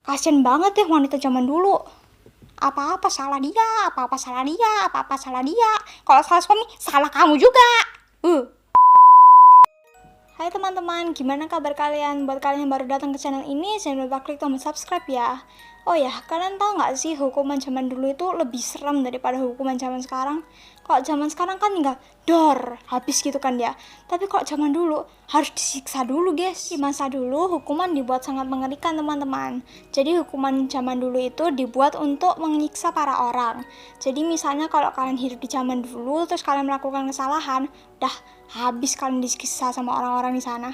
Kasian banget deh wanita zaman dulu. Apa-apa salah dia, apa-apa salah dia, apa-apa salah dia. Kalau salah suami, salah kamu juga. Hai teman-teman, gimana kabar kalian? Buat kalian yang baru datang ke channel ini, jangan lupa klik tombol subscribe ya. Oh ya, kalian tahu nggak sih hukuman zaman dulu itu lebih serem daripada hukuman zaman sekarang? Kalau zaman sekarang kan tinggal dor, habis gitu kan ya. Tapi kalau zaman dulu harus disiksa dulu guys. Di masa dulu hukuman dibuat sangat mengerikan teman-teman. Jadi hukuman zaman dulu itu dibuat untuk menyiksa para orang. Jadi misalnya kalau kalian hidup di zaman dulu terus kalian melakukan kesalahan, dah habis kalian disiksa sama orang-orang di sana.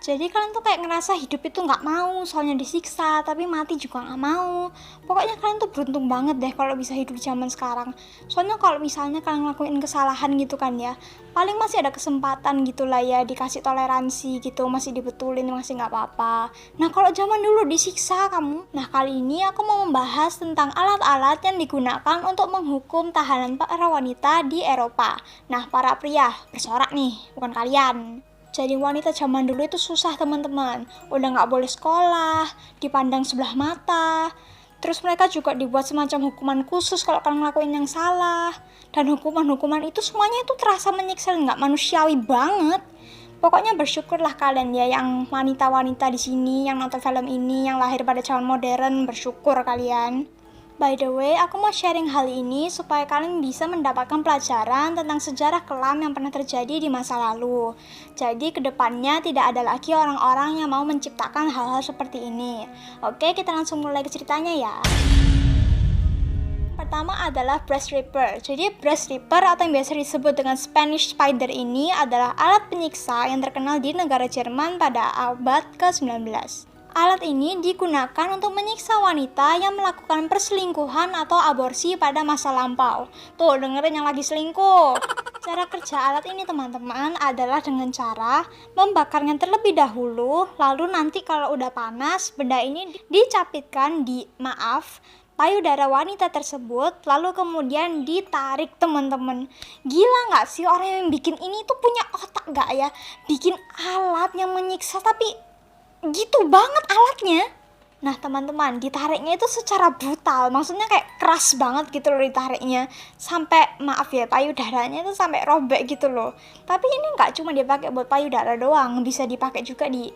Jadi kalian tuh kayak ngerasa hidup itu nggak mau, soalnya disiksa, tapi mati juga nggak mau. Pokoknya kalian tuh beruntung banget deh kalau bisa hidup di zaman sekarang. Soalnya kalau misalnya kalian ngelakuin kesalahan gitu kan ya, paling masih ada kesempatan gitu lah ya, dikasih toleransi gitu, masih dibetulin, masih nggak apa-apa. Nah kalau zaman dulu disiksa kamu. Nah kali ini aku mau membahas tentang alat-alat yang digunakan untuk menghukum tahanan para wanita di Eropa. Nah para pria, bersorak nih, bukan kalian. Jadi wanita zaman dulu itu susah teman-teman. Udah nggak boleh sekolah, dipandang sebelah mata. Terus mereka juga dibuat semacam hukuman khusus kalau kalian ngelakuin yang salah. Dan hukuman-hukuman itu semuanya itu terasa menyiksa, nggak manusiawi banget. Pokoknya bersyukurlah kalian ya yang wanita-wanita di sini yang nonton film ini, yang lahir pada zaman modern, bersyukur kalian. By the way, aku mau sharing hal ini supaya kalian bisa mendapatkan pelajaran tentang sejarah kelam yang pernah terjadi di masa lalu. Jadi kedepannya tidak ada lagi orang-orang yang mau menciptakan hal-hal seperti ini. Oke, kita langsung mulai ke ceritanya ya. Pertama adalah breast ripper. Jadi breast ripper atau yang biasa disebut dengan Spanish spider ini adalah alat penyiksa yang terkenal di negara Jerman pada abad ke-19. Alat ini digunakan untuk menyiksa wanita yang melakukan perselingkuhan atau aborsi pada masa lampau. Tuh, dengerin yang lagi selingkuh. Cara kerja alat ini teman-teman adalah dengan cara membakarnya terlebih dahulu, lalu nanti kalau udah panas, benda ini dicapitkan di payudara wanita tersebut, lalu kemudian ditarik teman-teman. Gila nggak sih orang yang bikin ini tuh punya otak nggak ya? Bikin alat yang menyiksa tapi gitu banget alatnya. Nah teman-teman, ditariknya itu secara brutal, maksudnya kayak keras banget gitu loh ditariknya, sampai maaf ya payudaranya itu sampai robek gitu loh. Tapi ini nggak cuma dipakai buat payudara doang, bisa dipakai juga di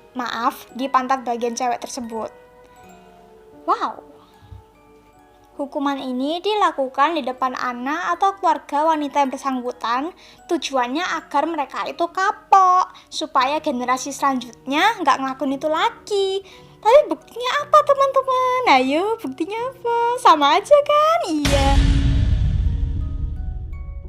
pantat bagian cewek tersebut. Wow. Hukuman ini dilakukan di depan anak atau keluarga wanita yang bersangkutan, tujuannya agar mereka itu kapok, supaya generasi selanjutnya nggak ngelakuin itu lagi. Tapi buktinya apa teman-teman? Ayo buktinya apa? Sama aja kan? Iya.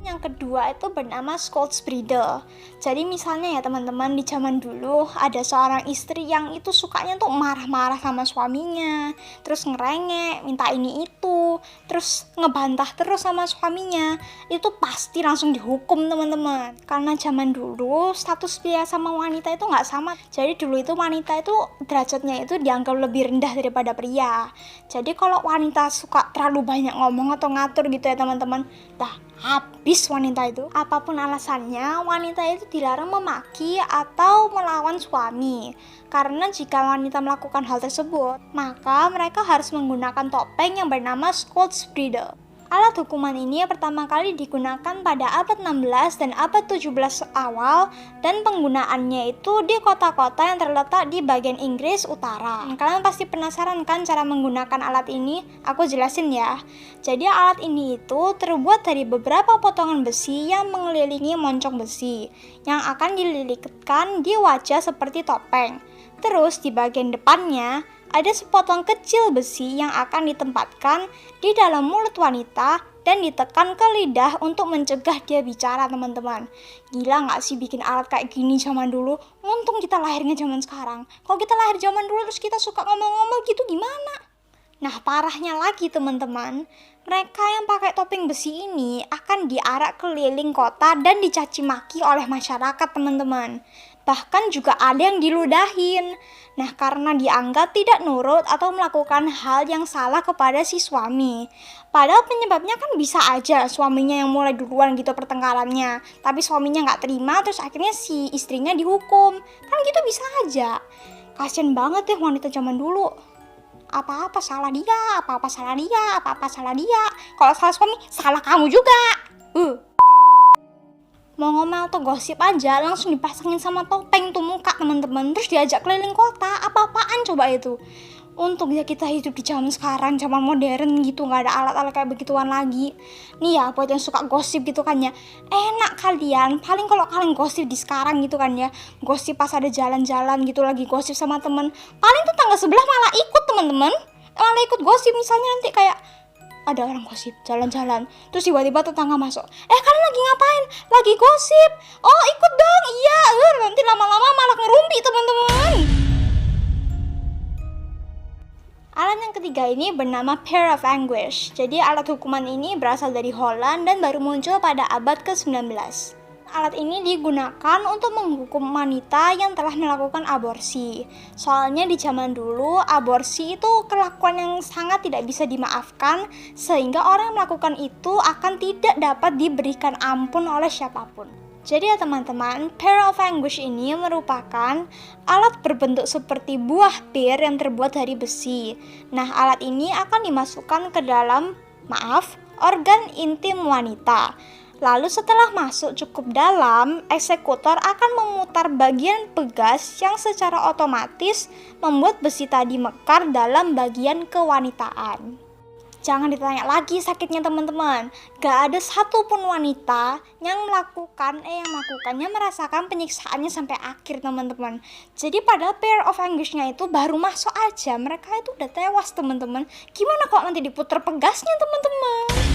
Yang kedua itu bernama Scotsbridle. Jadi misalnya ya teman-teman, di zaman dulu ada seorang istri yang itu sukanya tuh marah-marah sama suaminya, terus ngerengek, minta ini itu, terus ngebantah terus sama suaminya. Itu pasti langsung dihukum teman-teman. Karena zaman dulu status pria sama wanita itu nggak sama. Jadi dulu itu wanita itu derajatnya itu dianggap lebih rendah daripada pria. Jadi kalau wanita suka terlalu banyak ngomong atau ngatur gitu ya teman-teman, dah habis wanita itu. Apapun alasannya, wanita itu dilarang memaki atau melawan suami. Karena jika wanita melakukan hal tersebut, maka mereka harus menggunakan topeng yang bernama Scotsbridle. Alat hukuman ini pertama kali digunakan pada abad 16 dan abad 17 awal, dan penggunaannya itu di kota-kota yang terletak di bagian Inggris utara. Kalian pasti penasaran kan cara menggunakan alat ini? Aku jelasin ya. Jadi alat ini itu terbuat dari beberapa potongan besi yang mengelilingi moncong besi yang akan dililitkan di wajah seperti topeng. Terus di bagian depannya ada sepotong kecil besi yang akan ditempatkan di dalam mulut wanita dan ditekan ke lidah untuk mencegah dia bicara teman-teman. Gila nggak sih bikin alat kayak gini zaman dulu? Untung kita lahirnya zaman sekarang. Kalau kita lahir zaman dulu terus kita suka ngomong-ngomong gitu gimana? Nah parahnya lagi teman-teman, mereka yang pakai topeng besi ini akan diarak keliling kota dan dicaci maki oleh masyarakat teman-teman. Bahkan juga ada yang diludahin. Nah karena dianggap tidak nurut atau melakukan hal yang salah kepada si suami. Padahal penyebabnya kan bisa aja suaminya yang mulai duluan gitu pertengkarannya, tapi suaminya nggak terima terus akhirnya si istrinya dihukum. Kan gitu bisa aja. Kasian banget deh wanita zaman dulu. Apa-apa salah dia, apa-apa salah dia, apa-apa salah dia. Kalau salah suami, salah kamu juga. Mau ngomel atau gosip aja langsung dipasangin sama topeng tuh muka teman-teman, terus diajak keliling kota. Apa-apaan coba itu. Untuk ya kita hidup di zaman sekarang, zaman modern gitu, nggak ada alat-alat kayak begituan lagi. Nih ya buat yang suka gosip gitu kan ya, enak kalian paling kalau kalian gosip di sekarang gitu kan ya, gosip pas ada jalan-jalan gitu lagi gosip sama temen, paling tetangga sebelah malah ikut teman-teman, malah ikut gosip. Misalnya nanti kayak ada orang gosip jalan-jalan, terus tiba-tiba tetangga masuk, kalian lagi ngapain? Lagi gosip. Oh ikut dong. Iya. Nanti lama-lama malah ngerumpi teman-teman. Alat yang ketiga ini bernama Pair of Anguish. Jadi alat hukuman ini berasal dari Holland dan baru muncul pada abad ke-19. Alat ini digunakan untuk menghukum wanita yang telah melakukan aborsi. Soalnya di zaman dulu aborsi itu kelakuan yang sangat tidak bisa dimaafkan, sehingga orang yang melakukan itu akan tidak dapat diberikan ampun oleh siapapun. Jadi ya teman-teman, Pair of Anguish ini merupakan alat berbentuk seperti buah pir yang terbuat dari besi. Nah, alat ini akan dimasukkan ke dalam, organ intim wanita. Lalu setelah masuk cukup dalam, eksekutor akan memutar bagian pegas yang secara otomatis membuat besi tadi mekar dalam bagian kewanitaan. Jangan ditanya lagi sakitnya teman-teman. Gak ada satupun wanita yang melakukannya merasakan penyiksaannya sampai akhir teman-teman. Jadi pada Pair of Anguish-nya itu baru masuk aja mereka itu udah tewas teman-teman. Gimana kalau nanti diputer pegasnya teman-teman?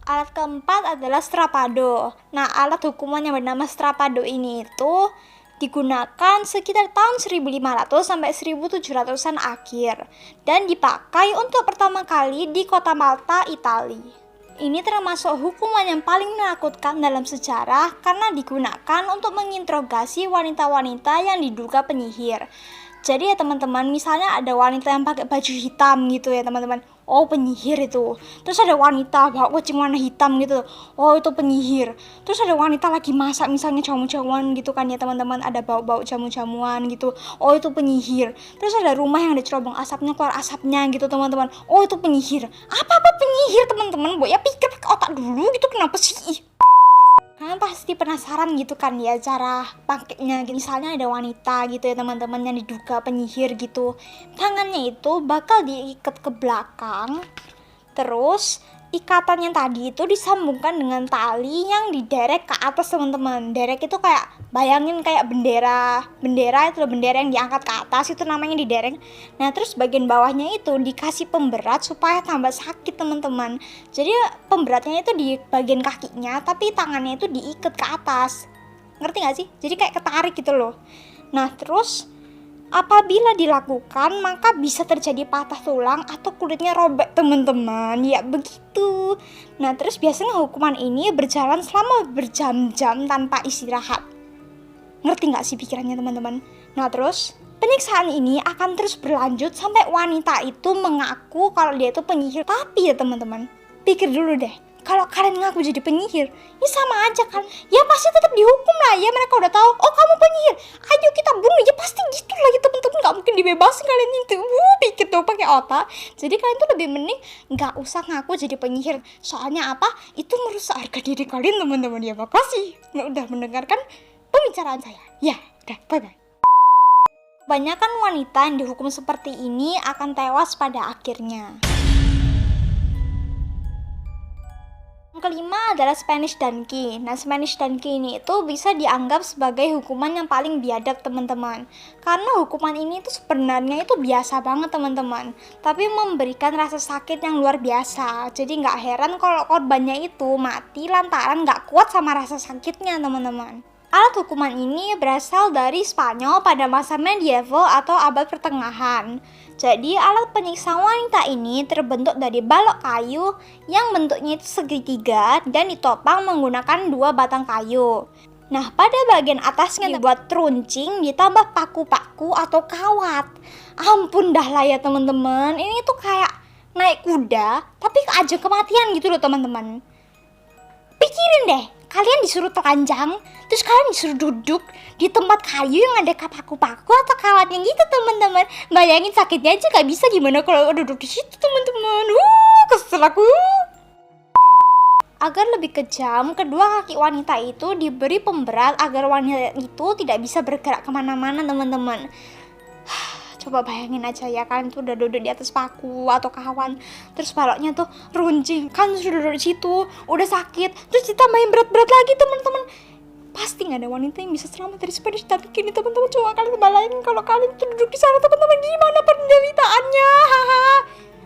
Alat keempat adalah strapado. Nah, alat hukuman yang bernama strapado ini itu digunakan sekitar tahun 1500 sampai 1700-an akhir dan dipakai untuk pertama kali di kota Malta, Italia. Ini termasuk hukuman yang paling menakutkan dalam sejarah karena digunakan untuk menginterogasi wanita-wanita yang diduga penyihir. Jadi ya teman-teman, misalnya ada wanita yang pakai baju hitam gitu ya teman-teman, oh penyihir itu. Terus ada wanita bawa kucing warna hitam gitu, oh itu penyihir. Terus ada wanita lagi masak misalnya jamu-jamuan gitu kan ya teman-teman, ada bau-bau jamu-jamuan gitu, oh itu penyihir. Terus ada rumah yang ada cerobong asapnya, keluar asapnya gitu teman-teman, oh itu penyihir. Apa penyihir teman-teman? Ya pikir pakai otak dulu gitu, kenapa sih? Kalian pasti penasaran gitu kan ya cara pakainya. Misalnya ada wanita gitu ya teman-teman yang diduga penyihir gitu, tangannya itu bakal diikat ke belakang, terus ikatan yang tadi itu disambungkan dengan tali yang diderek ke atas teman-teman. Derek itu kayak, bayangin kayak bendera itu loh, bendera yang diangkat ke atas itu namanya diderek. Nah terus bagian bawahnya itu dikasih pemberat supaya tambah sakit teman-teman. Jadi pemberatnya itu di bagian kakinya, tapi tangannya itu diikat ke atas. Ngerti gak sih? Jadi kayak ketarik gitu loh. Nah terus apabila dilakukan maka bisa terjadi patah tulang atau kulitnya robek teman-teman. Ya begitu. Nah terus biasanya hukuman ini berjalan selama berjam-jam tanpa istirahat. Ngerti gak sih pikirannya teman-teman? Nah terus penyiksaan ini akan terus berlanjut sampai wanita itu mengaku kalau dia itu penyihir. Tapi ya teman-teman, pikir dulu deh, kalau kalian ngaku jadi penyihir, ya sama aja kan? Ya pasti tetap dihukum lah ya, mereka udah tahu, oh kamu penyihir, ayo kita bunuh, ya pasti gitu lagi teman-teman, nggak mungkin dibebasin kalian itu. Pikir tuh pakai otak. Jadi kalian tuh lebih mending nggak usah ngaku jadi penyihir. Soalnya apa? Itu merusak harga diri kalian teman-teman. Ya makasih udah mendengarkan pembicaraan saya. Ya udah, bye-bye. Kebanyakan wanita yang dihukum seperti ini akan tewas pada akhirnya. Yang kelima adalah Spanish Donkey. Nah, Spanish Donkey ini itu bisa dianggap sebagai hukuman yang paling biadab teman-teman. Karena hukuman ini itu sebenarnya itu biasa banget teman-teman, tapi memberikan rasa sakit yang luar biasa. Jadi nggak heran kalau korbannya itu mati lantaran nggak kuat sama rasa sakitnya teman-teman. Alat hukuman ini berasal dari Spanyol pada masa medieval atau abad pertengahan. Jadi alat penyiksa wanita ini terbentuk dari balok kayu yang bentuknya itu segitiga dan ditopang menggunakan 2 batang kayu. Nah pada bagian atasnya dibuat teruncing ditambah paku-paku atau kawat. Ampun dah lah ya teman-teman, ini tuh kayak naik kuda tapi ke ajang kematian gitu loh teman-teman. Pikirin deh, kalian disuruh telanjang, terus kalian disuruh duduk di tempat kayu yang ada paku-paku atau kawatnya gitu teman-teman. Bayangin sakitnya aja gak bisa, gimana kalau duduk di situ teman-teman. Kesel aku. Agar lebih kejam, kedua kaki wanita itu diberi pemberat agar wanita itu tidak bisa bergerak kemana-mana teman-teman. Coba bayangin aja ya, kalian tuh udah duduk di atas paku atau kawan, terus baloknya tuh runcing, kan sudah duduk di situ, udah sakit, terus ditambahin berat-berat lagi teman-teman. Pasti nggak ada wanita yang bisa selamat dari sepeda statik ini teman-teman. Coba kalian bayangin kalau kalian tuh duduk di sana teman-teman, gimana penderitaannya.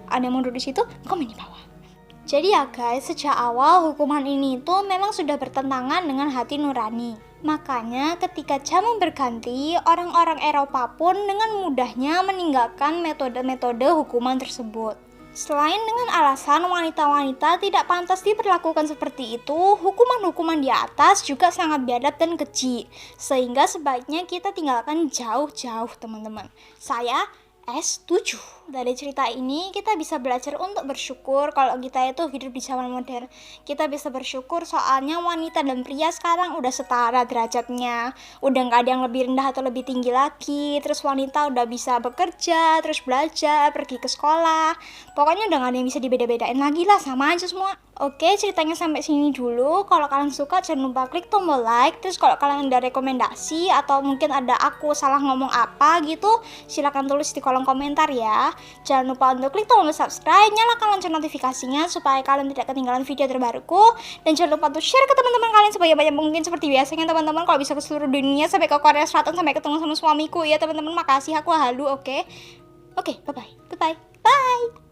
Ada yang mau duduk di situ? Komen di bawah. Jadi ya guys, sejak awal hukuman ini tuh memang sudah bertentangan dengan hati nurani. Makanya ketika zaman berganti, orang-orang Eropa pun dengan mudahnya meninggalkan metode-metode hukuman tersebut. Selain dengan alasan wanita-wanita tidak pantas diperlakukan seperti itu, hukuman-hukuman di atas juga sangat biadab dan keji. Sehingga sebaiknya kita tinggalkan jauh-jauh teman-teman. Saya setuju. Dari cerita ini kita bisa belajar untuk bersyukur kalau kita itu hidup di zaman modern. Kita bisa bersyukur soalnya wanita dan pria sekarang udah setara derajatnya. Udah gak ada yang lebih rendah atau lebih tinggi lagi. Terus wanita udah bisa bekerja, terus belajar, pergi ke sekolah. Pokoknya udah gak ada yang bisa dibeda-bedain lagi lah, sama aja semua. Oke, ceritanya sampai sini dulu. Kalau kalian suka jangan lupa klik tombol like. Terus kalau kalian ada rekomendasi atau mungkin ada aku salah ngomong apa gitu, silahkan tulis di kolom komentar ya. Jangan lupa untuk klik tombol subscribe, nyalakan lonceng notifikasinya supaya kalian tidak ketinggalan video terbaruku. Dan jangan lupa untuk share ke teman-teman kalian sebanyak-banyak mungkin seperti biasanya teman-teman. Kalau bisa ke seluruh dunia, sampai ke Korea Selatan, sampai ketemu sama suamiku ya teman-teman. Makasih, aku halu, oke? Oke, bye-bye. Bye-bye. Bye.